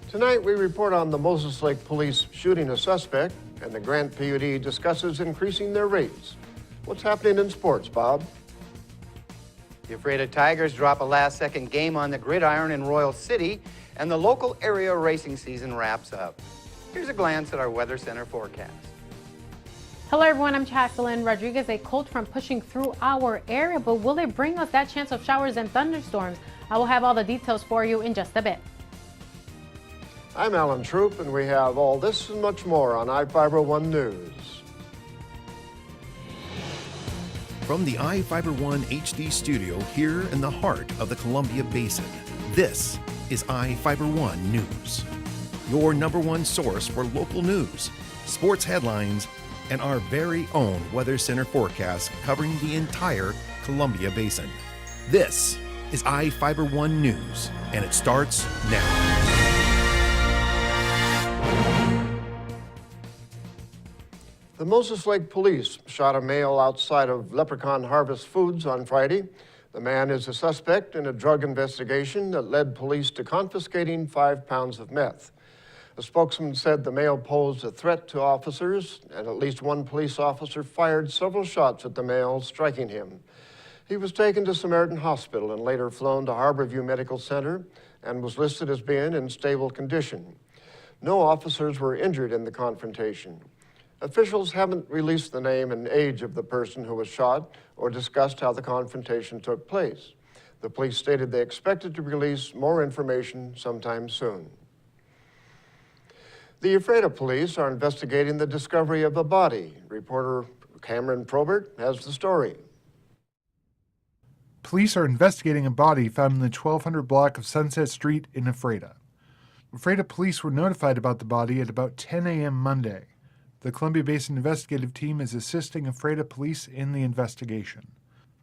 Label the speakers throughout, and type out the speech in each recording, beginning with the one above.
Speaker 1: Tonight we report on the Moses Lake Police shooting a suspect, and the Grant PUD discusses increasing their rates. What's happening in sports, Bob?
Speaker 2: The Ephrata Tigers drop a last-second game on the gridiron in Royal City, and the local area racing season wraps up. Here's a glance at our Weather Center forecast.
Speaker 3: Hello everyone, I'm Jacqueline Rodriguez. A cold front pushing through our area, but will it bring us that chance of showers and thunderstorms? I will have all the details for you in just a bit.
Speaker 1: I'm Alan Troop, and we have all this and much more on iFIBER 1 News.
Speaker 4: From the iFIBER 1 HD studio here in the heart of the Columbia Basin, this is iFIBER 1 News. Your #1 source for local news, sports headlines, and our very own Weather Center forecast covering the entire Columbia Basin. This is iFIBER 1 News, and it starts now.
Speaker 1: The Moses Lake Police shot a male outside of Leprechaun Harvest Foods on Friday. The man is a suspect in a drug investigation that led police to confiscating 5 pounds of meth. A spokesman said the male posed a threat to officers, and at least one police officer fired several shots at the male, striking him. He was taken to Samaritan Hospital and later flown to Harborview Medical Center and was listed as being in stable condition. No officers were injured in the confrontation. Officials haven't released the name and age of the person who was shot or discussed how the confrontation took place. The police stated they expected to release more information sometime soon. The Ephrata police are investigating the discovery of a body. Reporter Cameron Probert has the story.
Speaker 5: Police are investigating a body found in the 1200 block of Sunset Street in Ephrata. Ephrata police were notified about the body at about 10 a.m. Monday. The Columbia Basin investigative team is assisting Ephrata police in the investigation.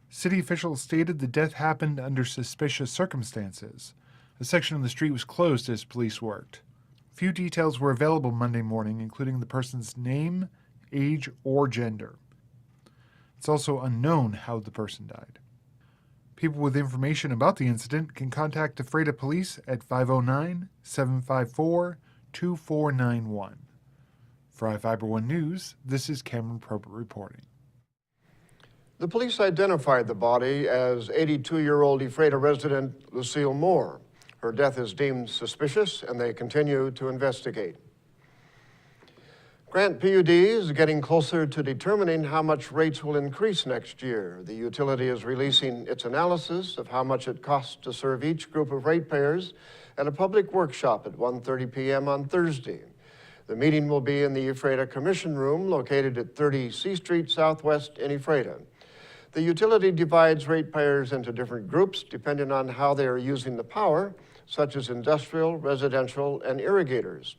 Speaker 5: City officials stated the death happened under suspicious circumstances. A section of the street was closed as police worked. Few details were available Monday morning, including the person's name, age, or gender. It's also unknown how the person died. People with information about the incident can contact Ephrata police at 509-754-2491. For iFIBER 1 News, this is Cameron Probert reporting.
Speaker 1: The police identified the body as 82-year-old Ephrata resident Lucille Moore. Her death is deemed suspicious, and they continue to investigate. Grant PUD is getting closer to determining how much rates will increase next year. The utility is releasing its analysis of how much it costs to serve each group of ratepayers at a public workshop at 1:30 p.m. on Thursday. The meeting will be in the Ephrata Commission Room located at 30 C Street Southwest in Ephrata. The utility divides ratepayers into different groups depending on how they are using the power, such as industrial, residential, and irrigators.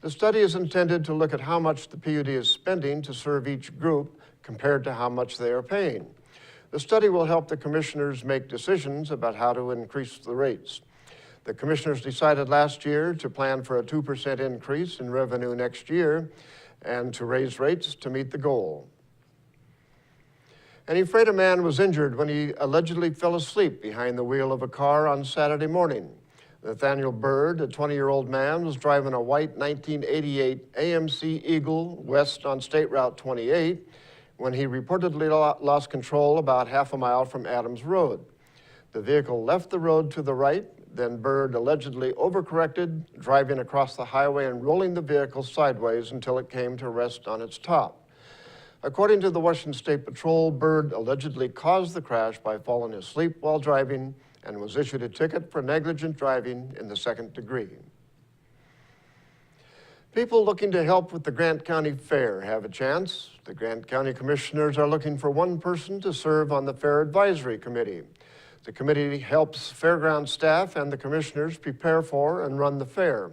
Speaker 1: The study is intended to look at how much the PUD is spending to serve each group compared to how much they are paying. The study will help the commissioners make decisions about how to increase the rates. The commissioners decided last year to plan for a 2% increase in revenue next year and to raise rates to meet the goal. An Ephrata man was injured when he allegedly fell asleep behind the wheel of a car on Saturday morning. Nathaniel Bird, a 20-year-old man, was driving a white 1988 AMC Eagle west on State Route 28 when he reportedly lost control about half a mile from Adams Road. The vehicle left the road to the right. Then Bird allegedly overcorrected, driving across the highway and rolling the vehicle sideways until it came to rest on its top. According to the Washington State Patrol, Bird allegedly caused the crash by falling asleep while driving and was issued a ticket for negligent driving in the 2nd degree. People looking to help with the Grant County Fair have a chance. The Grant County Commissioners are looking for one person to serve on the Fair Advisory Committee. The committee helps fairground staff and the commissioners prepare for and run the fair.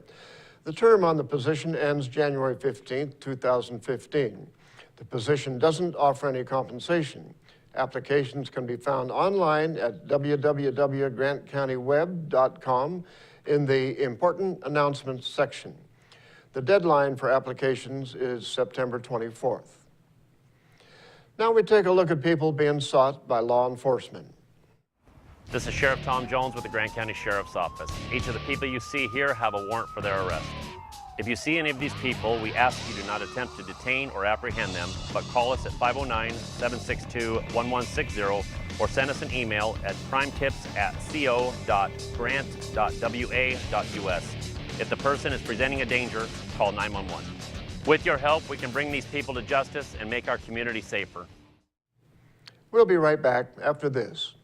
Speaker 1: The term on the position ends January 15, 2015. The position doesn't offer any compensation. Applications can be found online at www.grantcountyweb.com in the Important Announcements section. The deadline for applications is September 24th. Now we take a look at people being sought by law enforcement.
Speaker 6: This is Sheriff Tom Jones with the Grand County Sheriff's Office. Each of the people you see here have a warrant for their arrest. If you see any of these people, we ask you do not attempt to detain or apprehend them, but call us at 509-762-1160 or send us an email at crimetips@co.grant.wa.us. If the person is presenting a danger, call 911. With your help, we can bring these people to justice and make our community safer.
Speaker 1: We'll be right back after this.